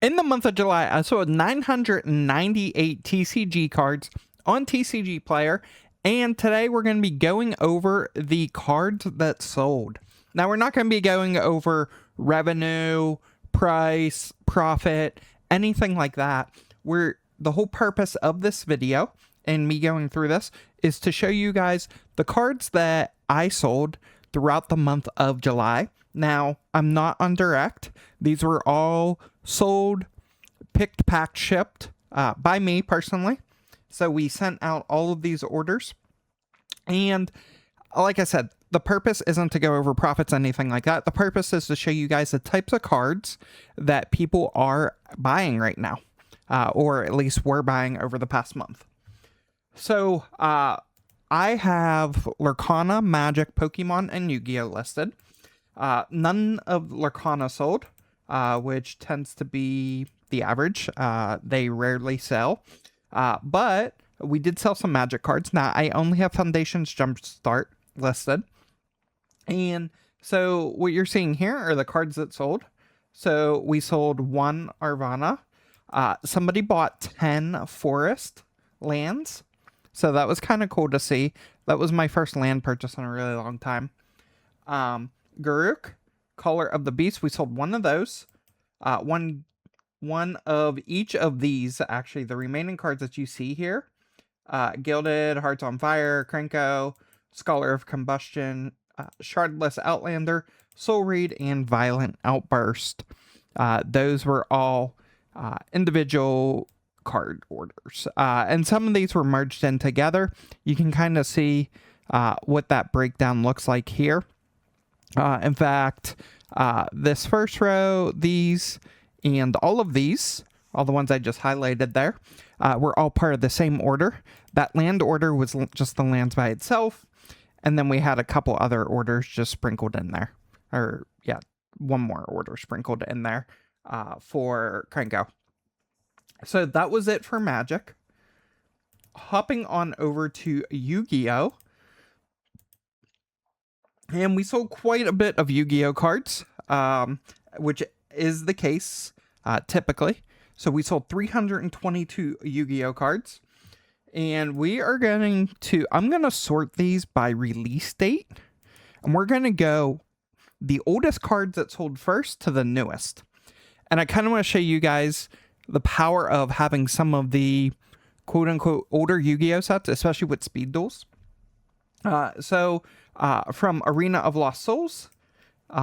In the month of July, I sold 998 TCG cards on TCG Player, and today we're going to be going over the cards that sold. Now, we're not going to be going over revenue, price, profit, anything like that. The whole purpose of this video and me going through this is to show you guys the cards that I sold throughout the month of July. Now, I'm not on direct. These were all sold, picked, packed, shipped by me personally. So we sent out all of these orders. And like I said, the purpose isn't to go over profits, anything like that. The purpose is to show you guys the types of cards that people are buying right now, or at least were buying over the past month. So I have Lurkana, Magic, Pokemon, and Yu-Gi-Oh listed. None of Lurkana sold, which tends to be the average. They rarely sell. But we did sell some Magic cards. Now, I only have Foundation's Jumpstart listed. And so what you're seeing here are the cards that sold. So we sold 1 Arvana. Somebody bought 10 Forest lands. So that was kind of cool to see. That was my first land purchase in a really long time. Garruk, Caller of the Beast. We sold 1 of those. One of each of these, actually, the remaining cards that you see here. Gilded, Hearts on Fire, Krenko, Scholar of Combustion, Shardless Outlander, Soul Reed, and Violent Outburst. Those were all individual card orders. And some of these were merged in together. You can kind of see what that breakdown looks like here. In fact, this first row, these, and all of these, all the ones I just highlighted there, were all part of the same order. That land order was just the lands by itself, and then we had a couple other orders just sprinkled in there. Or, yeah, one more order sprinkled in there for Krenko. So that was it for Magic. Hopping on over to Yu-Gi-Oh! And we sold quite a bit of Yu-Gi-Oh! Cards, which is the case typically. So we sold 322 Yu-Gi-Oh! Cards. And we are going to, I'm going to sort these by release date. And we're going to go the oldest cards that sold first to the newest. And I kind of want to show you guys the power of having some of the quote-unquote older Yu-Gi-Oh! Sets, especially with speed duels. From Arena of Lost Souls,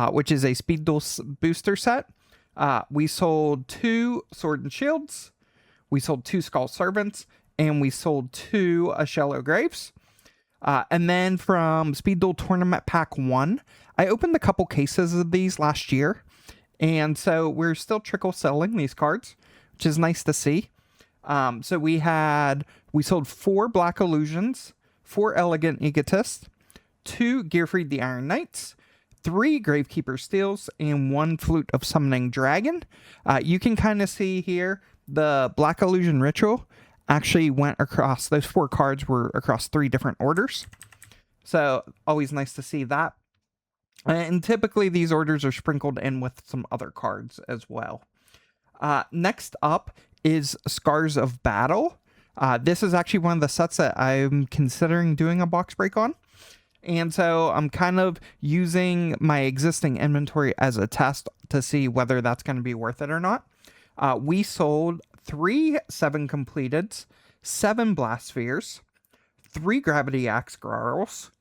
which is a speed duel booster set, we sold 2 Sword and Shields, we sold 2 Skull Servants, and we sold 2 Shallow Graves. And then from Speed Duel Tournament Pack 1, I opened a couple cases of these last year, and so we're still trickle selling these cards, which is nice to see. So we sold 4 Black Illusions, 4 Elegant Egotists, 2 Gearfried the Iron Knights, 3 Gravekeeper Steels, and 1 Flute of Summoning Dragon. You can kind of see here the Black Illusion Ritual actually went across, those 4 cards were across 3 different orders. So always nice to see that. And typically these orders are sprinkled in with some other cards as well. Next up is Scars of Battle. This is actually one of the sets that I'm considering doing a box break on. And so I'm kind of using my existing inventory as a test to see whether that's going to be worth it or not. We sold 3 7 completeds, 7 Blast Spheres, 3 Gravity Axe Grarls,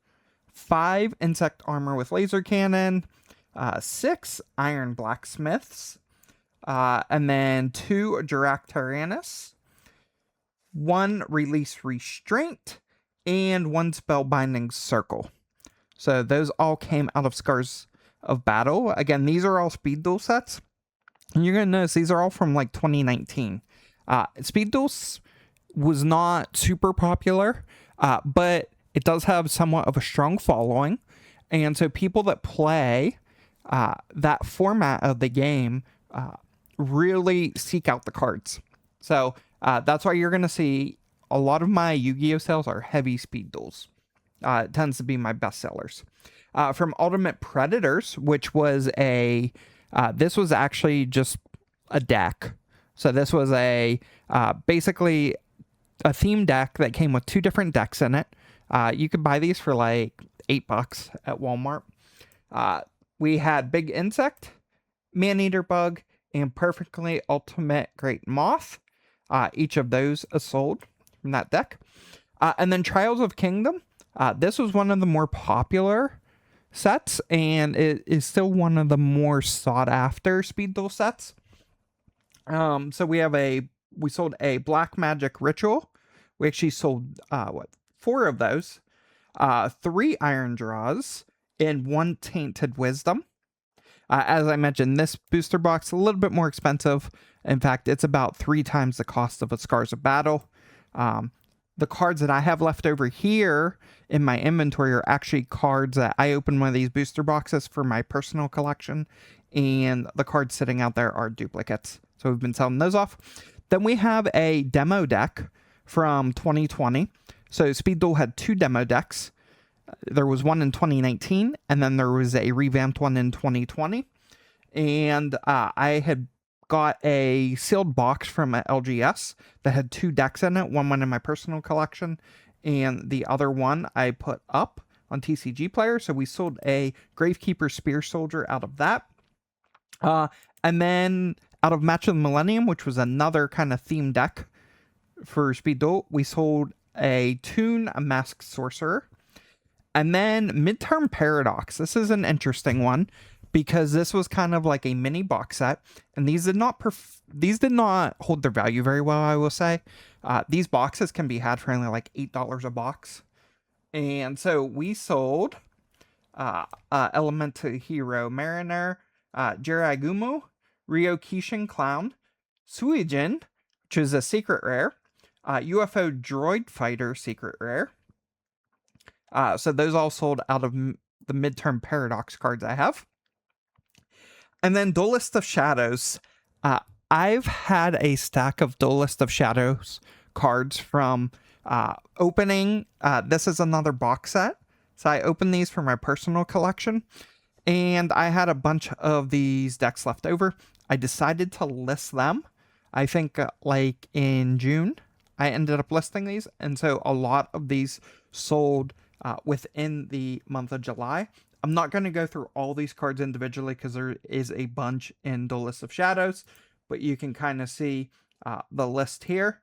5 Insect Armor with Laser Cannon, 6 Iron Blacksmiths, and then 2 Jirac Tyrannus, 1 Release Restraint, and 1 Spellbinding Circle. So those all came out of Scars of Battle. Again, these are all speed duel sets. And you're going to notice these are all from like 2019. Speed duels was not super popular, but it does have somewhat of a strong following. And so people that play that format of the game really seek out the cards. So that's why you're going to see a lot of my Yu-Gi-Oh! Sales are heavy speed duels. It tends to be my best sellers. From Ultimate Predators, which was this was actually just a deck. So this was a basically a theme deck that came with 2 different decks in it. You could buy these for like $8 at Walmart. We had Big Insect, Man-Eater Bug, and Perfectly Ultimate Great Moth. Each of those is sold from that deck. And then Trials of Kingdom. This was one of the more popular sets, and it is still one of the more sought after speed duel sets. So we sold a Black Magic Ritual. We actually sold 4 of those, 3 Iron Draws, and 1 Tainted Wisdom. As I mentioned, this booster box is a little bit more expensive. In fact, it's about 3 times the cost of a Scars of Battle. The cards that I have left over here in my inventory are actually cards that I opened one of these booster boxes for my personal collection, and the cards sitting out there are duplicates. So we've been selling those off. Then we have a demo deck from 2020. So Speed Duel had 2 demo decks. There was one in 2019, and then there was a revamped one in 2020. And I had got a sealed box from LGS that had 2 decks in it. One went in my personal collection, and the other one I put up on TCG Player. So we sold a Gravekeeper Spear Soldier out of that. And then out of Match of the Millennium, which was another kind of theme deck for Speed Duel, we sold a Toon Masked Sorcerer. And then Midterm Paradox. This is an interesting one because this was kind of like a mini box set, and these did not hold their value very well, I will say. These boxes can be had for only like $8 a box. And so we sold Elemental Hero Mariner, Jiragumo, Ryo Kishin Clown, Suijin, which is a secret rare, UFO Droid Fighter secret rare. So those all sold out of the Midterm Paradox cards I have. And then Duelist of Shadows. I've had a stack of Duelist of Shadows cards from opening. This is another box set. So I opened these for my personal collection. And I had a bunch of these decks left over. I decided to list them. I think like in June, I ended up listing these. And so a lot of these sold within the month of July. I'm not going to go through all these cards individually because there is a bunch in Duelist of Shadows, but you can kind of see the list here.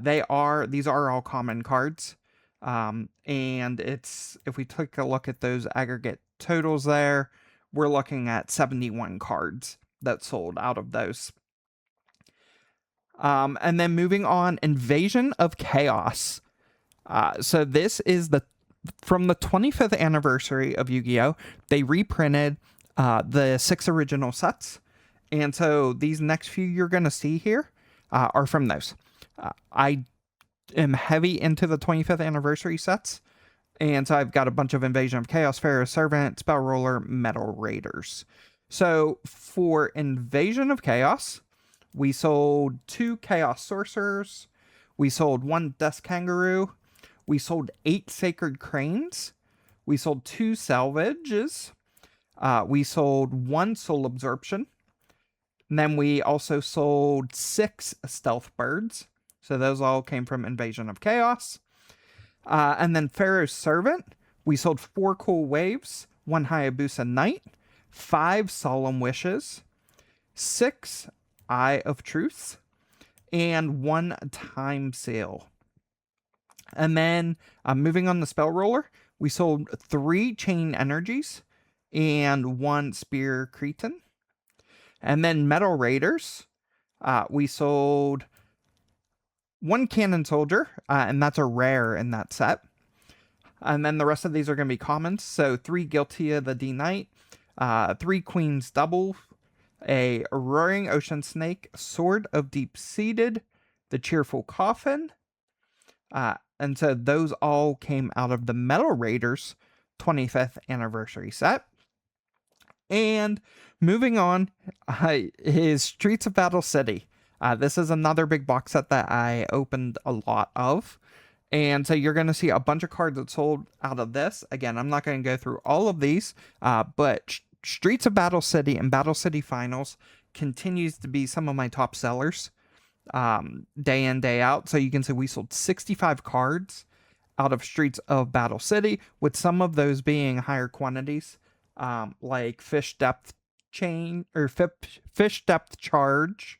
These are all common cards. And if we take a look at those aggregate totals there, we're looking at 71 cards that sold out of those. And then moving on, Invasion of Chaos. So this is from the 25th anniversary of Yu-Gi-Oh! They reprinted the 6 original sets. And so these next few you're going to see here are from those. I am heavy into the 25th anniversary sets. And so I've got a bunch of Invasion of Chaos, Pharaoh's Servant, Spell Roller, Metal Raiders. So for Invasion of Chaos, we sold 2 Chaos Sorcerers. We sold 1 Death Kangaroo. We sold 8 Sacred Cranes. We sold 2 Salvages. We sold 1 Soul Absorption. And then we also sold 6 Stealth Birds. So those all came from Invasion of Chaos. And then Pharaoh's Servant. We sold 4 Cool Waves, 1 Hayabusa Knight, 5 Solemn Wishes, 6 Eye of Truth, and 1 Time Seal. And then moving on the Spell Roller, we sold 3 Chain Energies and 1 Spear Cretan. And then Metal Raiders, we sold 1 Cannon Soldier, and that's a rare in that set. And then the rest of these are going to be commons. So 3 Guiltia the D-Knight, 3 Queen's Double, a Roaring Ocean Snake, Sword of Deep-Seated, the Cheerful Coffin. And so those all came out of the Metal Raiders 25th anniversary set. And moving on is Streets of Battle City. This is another big box set that I opened a lot of. And so you're going to see a bunch of cards that sold out of this. Again, I'm not going to go through all of these, but Streets of Battle City and Battle City Finals continues to be some of my top sellers day in, day out. So you can see we sold 65 cards out of Streets of Battle City, with some of those being higher quantities, like Fish Depth Chain or Fish Depth Charge.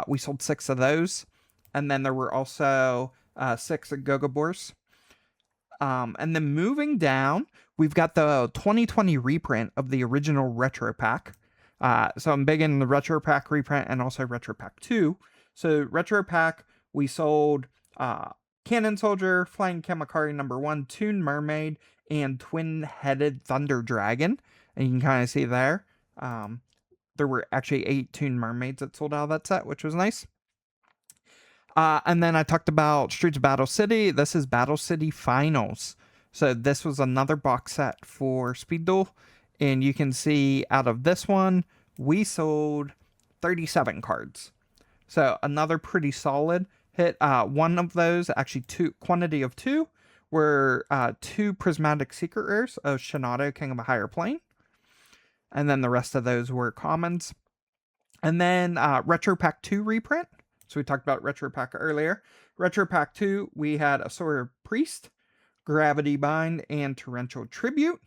We sold 6 of those. And then there were also 6 Gogobors. And then moving down, we've got the 2020 reprint of the original Retro Pack. So I'm big in the Retro Pack reprint and also Retro Pack 2. So Retro Pack, we sold Cannon Soldier, Flying Kamakari #1, Toon Mermaid, and Twin-Headed Thunder Dragon. And you can kind of see there. There were actually 8 Toon Mermaids that sold out of that set, which was nice. And then I talked about Streets of Battle City. This is Battle City Finals. So this was another box set for Speed Duel. And you can see out of this one, we sold 37 cards. So another pretty solid hit. One of those, actually quantity of 2, were 2 Prismatic Secret Rares of Shinato, King of a Higher Plane. And then the rest of those were commons. And then Retro Pack 2 reprint. So we talked about Retro Pack earlier. Retro Pack 2, we had a Sawyer Priest, Gravity Bind, and Torrential Tribute.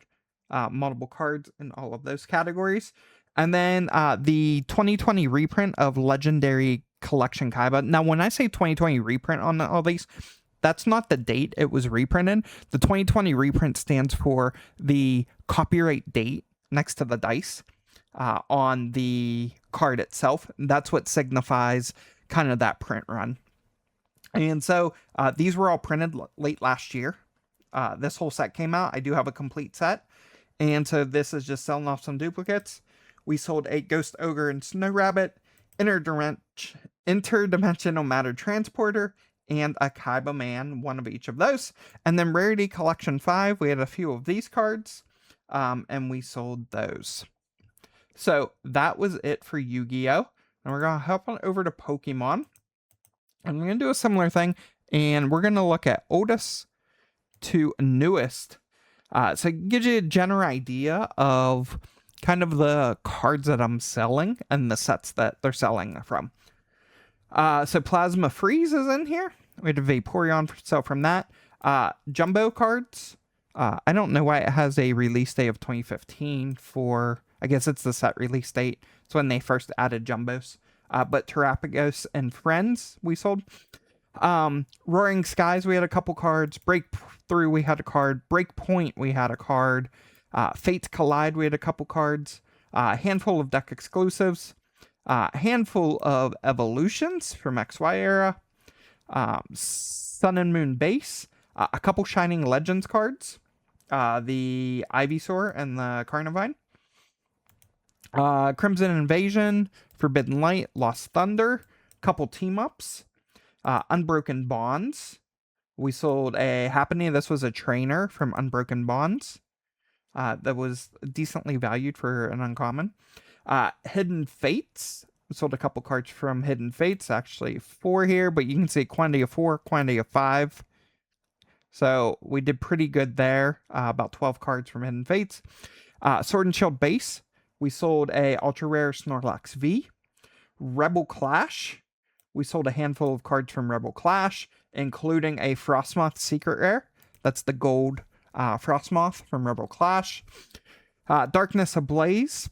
Multiple cards in all of those categories. And then the 2020 reprint of Legendary Collection Kaiba. Now, when I say 2020 reprint on all these, that's not the date it was reprinted. The 2020 reprint stands for the copyright date next to the dice on the card itself. That's what signifies kind of that print run. And so these were all printed late last year. This whole set came out. I do have a complete set. And so this is just selling off some duplicates. We sold a Ghost Ogre and Snow Rabbit, Interdimensional Matter Transporter, and a Kaiba Man, one of each of those. And then Rarity Collection 5, we had a few of these cards, and we sold those. So that was it for Yu-Gi-Oh! And we're going to hop on over to Pokemon. And we're going to do a similar thing. And we're going to look at oldest to newest. So it gives you a general idea of kind of the cards that I'm selling and the sets that they're selling from. So Plasma Freeze is in here. We had a Vaporeon sell from that. Jumbo cards. I don't know why it has a release date of 2015 for... I guess it's the set release date. It's when they first added Jumbos. But Terrapagos and Friends we sold. Roaring Skies, we had a couple cards. Breakthrough, we had a card. Breakpoint, we had a card. Fates Collide, we had a couple cards. Handful of deck exclusives. Handful of Evolutions from XY era. Sun and Moon Base. A couple Shining Legends cards. The Ivysaur and the Carnivine. Crimson Invasion, Forbidden Light, Lost Thunder, couple team-ups, Unbroken Bonds. We sold a Happening. This was a trainer from Unbroken Bonds that was decently valued for an uncommon. Hidden Fates. We sold a couple cards from Hidden Fates, actually 4 here, but you can see quantity of 4, quantity of 5. So we did pretty good there, about 12 cards from Hidden Fates. Sword and Shield Base. We sold a ultra rare Snorlax V. Rebel Clash. We sold a handful of cards from Rebel Clash, including a Frostmoth Secret Rare. That's the gold Frostmoth from Rebel Clash. Darkness Ablaze.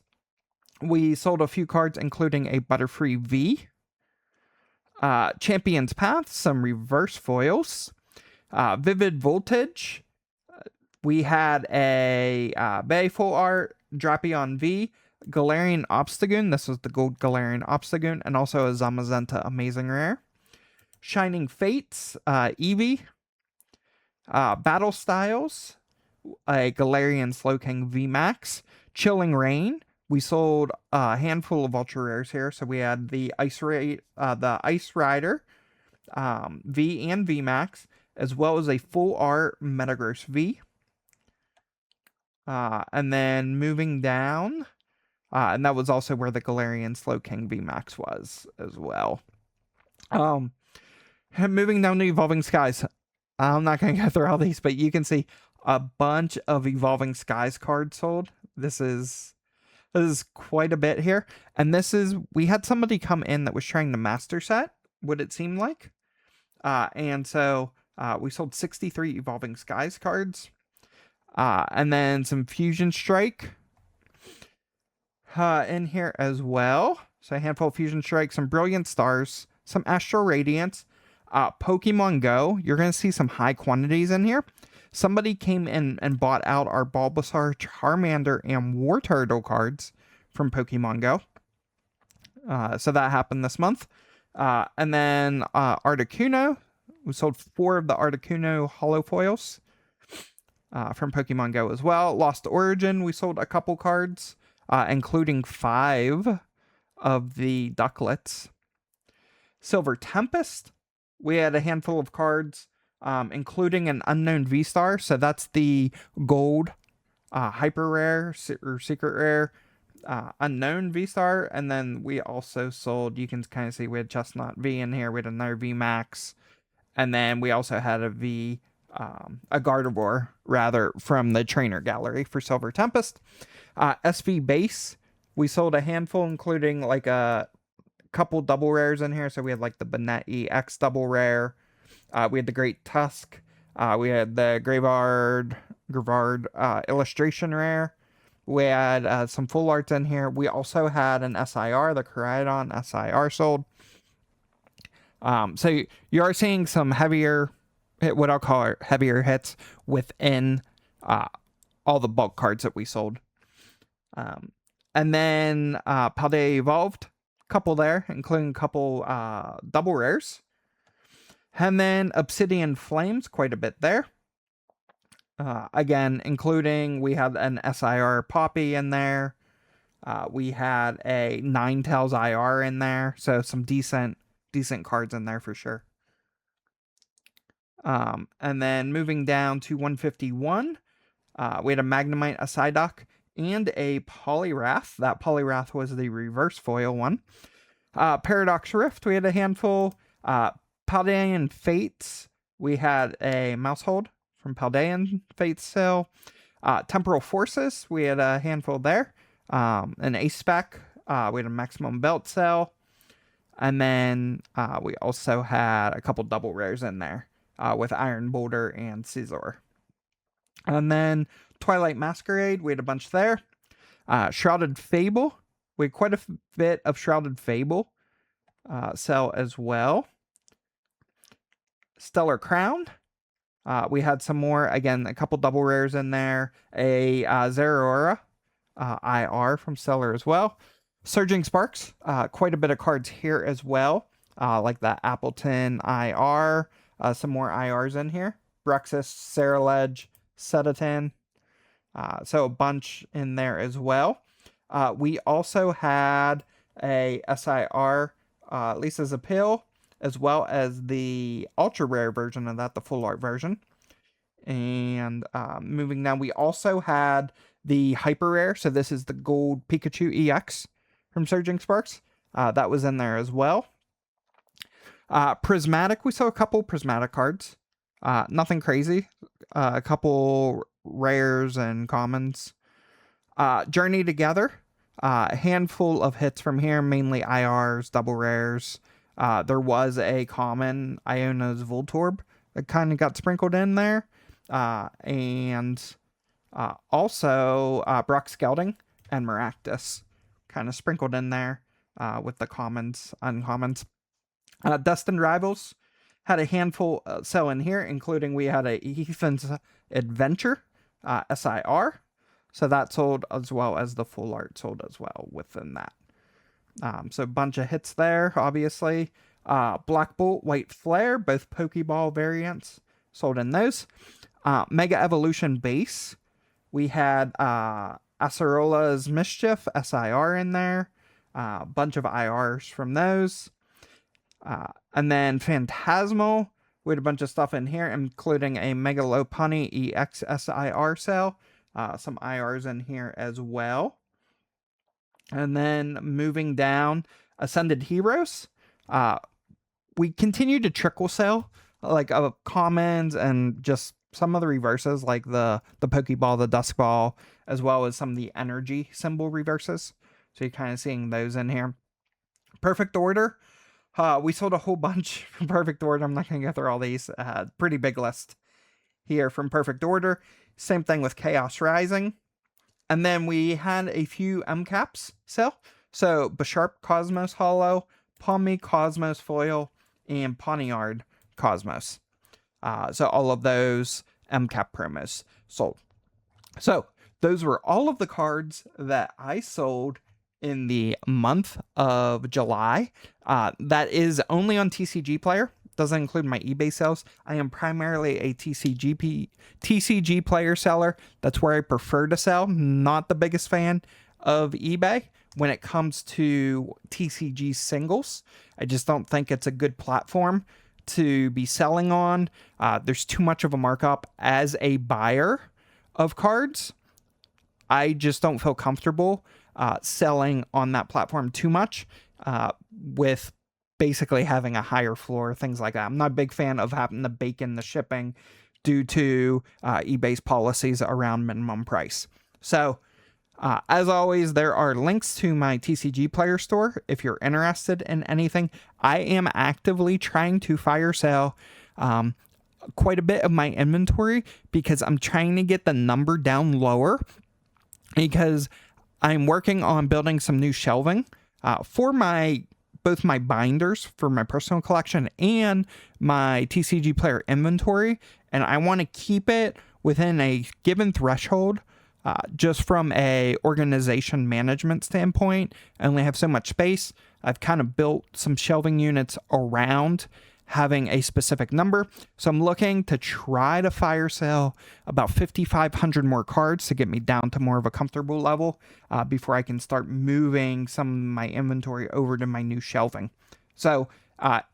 We sold a few cards, including a Butterfree V. Champion's Path, some reverse foils. Vivid Voltage. We had a Bay Full Art, Drapion V, Galarian Obstagoon. This was the gold Galarian Obstagoon, and also a Zamazenta Amazing Rare. Shining Fates, Eevee. Battle Styles, a Galarian Slowking V Max. Chilling Rain. We sold a handful of ultra rares here. So we had the Ice Rider V and V Max, as well as a full art Metagross V. And then moving down, and that was also where the Galarian Slowking VMAX was as well. Moving down to Evolving Skies. I'm not going to go through all these, but you can see a bunch of Evolving Skies cards sold. This is quite a bit here. And we had somebody come in that was trying the master set would it seem like. And so we sold 63 Evolving Skies cards. And then some Fusion Strike in here as well. So a handful of Fusion Strike, some Brilliant Stars, some Astral Radiance, Pokemon Go. You're going to see some high quantities in here. Somebody came in and bought out our Bulbasaur, Charmander, and Wartortle cards from Pokemon Go. So that happened this month. And then Articuno. We sold 4 of the Articuno holofoils from Pokemon Go as well. Lost Origin, we sold a couple cards, including 5 of the Ducklets. Silver Tempest, we had a handful of cards, including an Unknown V-Star. So that's the gold hyper rare or secret rare Unknown V-Star. And then we also sold, you can kind of see we had Chestnut V in here. We had another V Max. And then we also had a Gardevoir, rather, from the trainer gallery for Silver Tempest. SV Base, we sold a handful, including like a couple double rares in here. So we had like the Benetti X double rare. We had the Great Tusk. We had the Gravard illustration rare. We had some full arts in here. We also had an SIR, the Koraidon SIR sold. So you are seeing some heavier, what I'll call heavier hits within all the bulk cards that we sold. And then Paldea Evolved, couple there, including a couple double rares. And then Obsidian Flames, quite a bit there. Again, including, we had an SIR Poppy in there. We had a Ninetales IR in there. So some decent cards in there for sure. And then moving down to 151, we had a Magnemite, a Psyduck, and a Poliwrath. That Poliwrath was the reverse foil one. Paradox Rift, we had a handful. Paldean Fates, we had a Mousehold from Paldean Fates sale. Temporal Forces, we had a handful there. An Ace Spec, we had a Maximum Belt sale. And then we also had a couple double rares in there with Iron Boulder and Scizor. And then Twilight Masquerade, we had a bunch there. Shrouded Fable, we had quite a bit of Shrouded Fable sell as well. Stellar Crown, we had some more, again, a couple double rares in there. A Zeraora IR from Stellar as well. Surging Sparks, quite a bit of cards here as well, like that Appleton IR, some more IRs in here. Bruxus, Ceruledge, Sedatin, so a bunch in there as well. We also had a SIR, Lisa's Appeal, as well as the ultra rare version of that, the full art version. And moving down, we also had the hyper rare, so this is the gold Pikachu EX from Surging Sparks. That was in there as well. Prismatic, we saw a couple Prismatic cards. Nothing crazy. A couple rares and commons. Journey Together, a handful of hits from here, mainly IRs, double rares. There was a common Iona's Voltorb that kind of got sprinkled in there. And also Brock Skelding and Maractus kind of sprinkled in there with the commons, uncommons. Destined Rivals had a handful sell in here, including we had a Ethan's Adventure SIR. So that sold, as well as the full art sold as well within that. So a bunch of hits there, obviously. Black Bolt, White Flare, both Pokeball variants sold in those. Mega Evolution Base, we had Acerola's Mischief SIR in there. A bunch of IRs from those. And then Phantasmal, we had a bunch of stuff in here, including a Mega Lopunny EX SIR sale. Some IRs in here as well. And then moving down, Ascended Heroes. We continue to trickle sell like commons and just some of the reverses, like the Pokeball, the Dusk Ball, as well as some of the energy symbol reverses. So you're kind of seeing those in here. Perfect Order. We sold a whole bunch from Perfect Order. I'm not going to go through all these. Pretty big list here from Perfect Order. Same thing with Chaos Rising. And then we had a few M caps sell. So Bisharp Cosmos Holo, Palmy Cosmos Foil, and Poniard Cosmos. So all of those M cap promos sold. So those were all of the cards that I sold in the month of July. That is only on TCG Player. Doesn't include my eBay sales. I am primarily a TCG Player seller. That's where I prefer to sell. Not the biggest fan of eBay when it comes to TCG singles. I just don't think it's a good platform to be selling on. There's too much of a markup as a buyer of cards. I just don't feel comfortable selling on that platform too much with basically having a higher floor, things like that. I'm not a big fan of having to bake in the shipping due to eBay's policies around minimum price. So as always, there are links to my TCG Player store if you're interested in anything. I am actively trying to fire sale quite a bit of my inventory because I'm trying to get the number down lower, because I'm working on building some new shelving for both my binders for my personal collection and my TCG Player inventory, and I want to keep it within a given threshold. Just from a organization management standpoint, I only have so much space. I've kind of built some shelving units around having a specific number. So I'm looking to try to fire sale about 5,500 more cards to get me down to more of a comfortable level before I can start moving some of my inventory over to my new shelving. So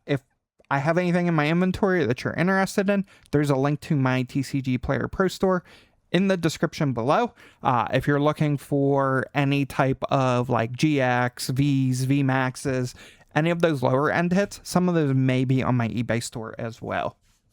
if I have anything in my inventory that you're interested in, there's a link to my TCG Player Pro Store in the description below. If you're looking for any type of like GX, Vs, VMAXs, any of those lower end hits, some of those may be on my eBay store as well.